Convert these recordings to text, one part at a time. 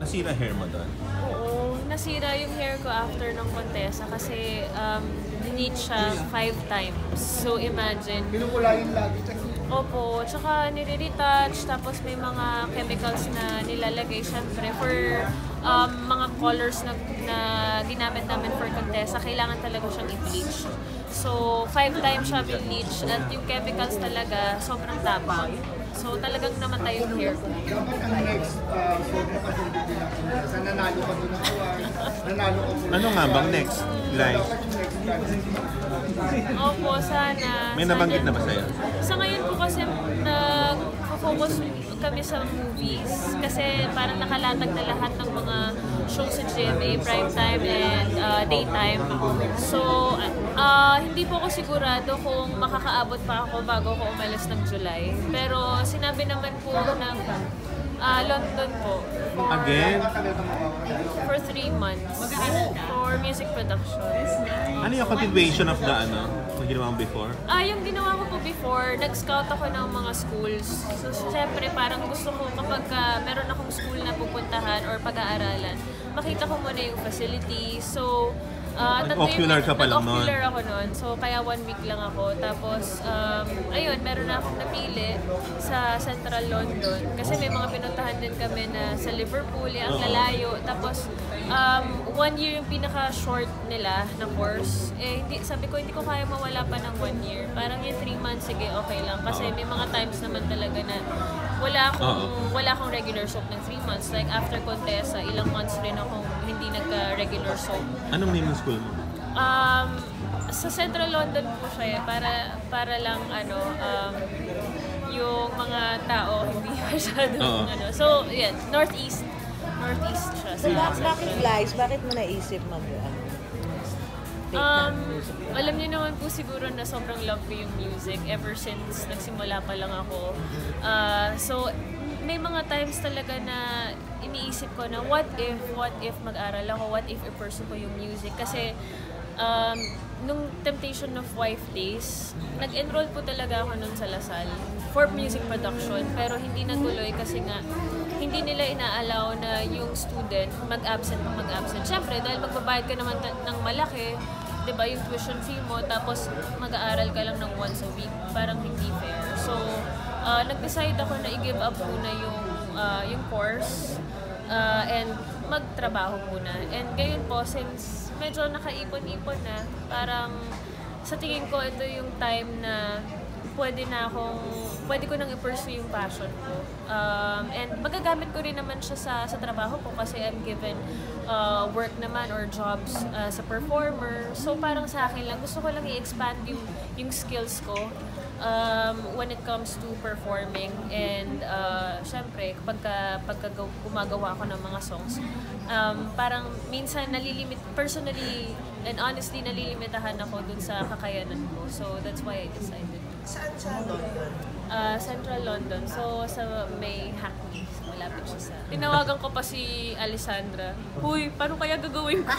Nasira hair mo doon? Oo, nasira yung hair ko after ng Contessa kasi bleach siya 5 times. So imagine. Pinukulayin lagi. Opo, tsaka nire-retouch, tapos may mga chemicals na nilalagay syempre for mga colors na ginamit namin for Contessa, kailangan talaga siyang i-bleach. So 5 times siya bleach at yung chemicals talaga sobrang tapang. So talagang namatay yung hair ko. Dapat ang next sobrang pagdudugin lang sa nanalo ka doon ng award, nanalo ka doon. Ano nga bang next, guys? Opo, sana. May nabanggit na ba sa'yo? Sa ngayon po kasi nag-focus kami sa movies kasi parang nakalatag na lahat ng mga shows sa GMA, primetime and daytime. So, hindi po ako sigurado kung makakaabot pa ako bago ako umalis ng July. Pero sinabi naman po ng London po. Again? For 3 months. For music production. Ano yung continuation of the yung ginawa mo before? Yung ginawa ko po before, nag-scout ako ng mga schools. So, syempre, parang gusto ko kapag meron akong school na pupuntahan or pag-aaralan, makita ko muna yung facility. So, nag-ocular ka pa lang nun? Nag-ocular ako nun. So, kaya 1 week lang ako. Tapos, ayun, meron na akong napili sa Central London. Kasi may mga pinuntahan din kami na sa Liverpool, ang lalayo. Tapos, 1 year yung pinaka-short nila na course. Sabi ko, hindi ko kaya mawala pa ng 1 year. Parang yung 3 months, sige, okay lang. Kasi may mga times naman talaga na wala akong regular soap ng 3 months. Like after Contessa, ilang months rin akong hindi nagka-regular soap. Anong name ng school mo? Sa Central London po siya para lang yung mga tao hindi masyadong So, yeah, Northeast siya. So, bakit Lies? Bakit mo naisip alam niyo naman po siguro na sobrang love ko yung music ever since nagsimula pa lang ako. So, may mga times talaga na iniisip ko na what if mag-aral ako, what if i-pursue ko yung music. Kasi nung Temptation of Wife days, nag-enroll po talaga ako nun sa Lasal for music production, pero hindi natuloy kasi nga hindi nila ina-allow na yung student mag-absent. Siyempre, dahil magbabayad ka naman ng malaki, di ba, yung tuition fee mo, tapos mag-aaral ka lang ng once a week, parang hindi fair. So, nag-decide ako na i-give up muna yung course and magtrabaho muna. And gayon po, since medyo nakaipon-ipon na, parang sa tingin ko ito yung time na pwede ko nang i-pursue yung passion ko. And magagamit ko rin naman siya sa trabaho ko kasi I'm given work naman or jobs sa performer. So parang sa akin lang, gusto ko lang i-expand yung skills ko when it comes to performing. And syempre, pagka gumagawa ko ng mga songs, parang minsan personally and honestly, nalilimitahan ako dun sa kakayanan ko. So that's why I decided. Saan sa London? Central London. So, sa may Hackney. Malapit siya sa... Tinawagan ko pa si Alessandra. Huy, paano kaya gagawin ko?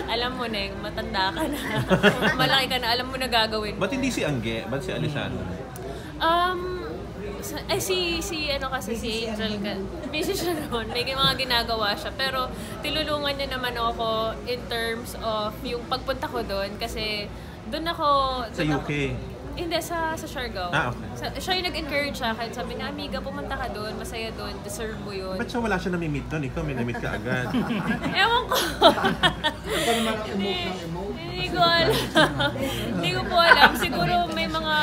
Alam mo na, matanda ka na. Malaki ka na, alam mo na gagawin mo. Ba't hindi si Angge? Ba't si Alessandra? Si Angel ka. Busy siya noon. May mga ginagawa siya. Pero tilulungan niya naman ako in terms of yung pagpunta ko doon. Kasi doon ako... Sa UK? Hindi, sa Siargao. Okay. Siya yung nag-encourage sa akin. Sabi niya, amiga, pumunta ka doon. Masaya doon. Deserve mo yun. Ba't wala siya nami-meet doon? Ikaw, may na-meet ka agad. Ewan ko. Ikaw naman ang emote. Hindi ko alam. Hindi ko po alam. Siguro may mga,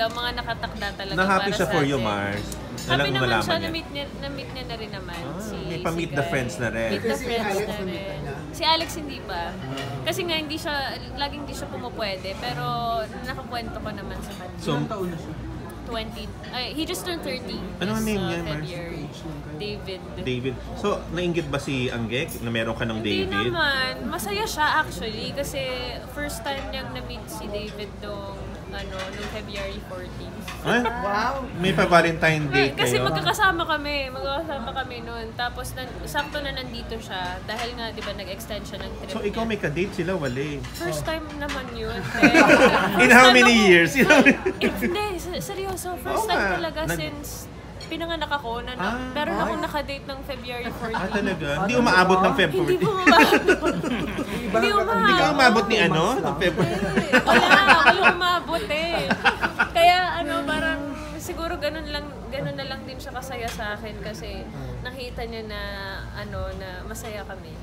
mga nakatakda talaga Na-happy para siya sa for atin. you, Mars. Happy naman siya, niya. na-meet niya na rin naman. May pa-meet the friends na rin. Meet the friends na rin. Si Alex hindi pa. Kasi nga laging hindi siya pumupwede. Pero nakakwento ko naman sa kanya. So, taon na siya? 20. He just turned 30. Ano ang name niya, Mars? February. David. So, nainggit ba si Angge na meron ka ng David? Hindi naman. Masaya siya actually. Kasi first time niyang na-meet si David nung February 14. Ay, Wow! may pa-Valentine date Kasi kayo? magkakasama kami noon. Tapos sakto na nandito siya dahil nga 'di ba nag-extend siya ng trip. So, ikaw may ka-date, sila wali. First time naman yun. In how many years? Hindi, seryoso. First time talaga since pinanganak ako, pero ako nakadate ng February 14. Talaga? Hindi umaabot ng February. Hindi mo umabot. Hindi Hindi ka umabot ni ano? Ng February. Wala umabot eh. Kaya parang siguro ganun na lang din siya kasaya sa akin kasi nakita niya na na masaya kami.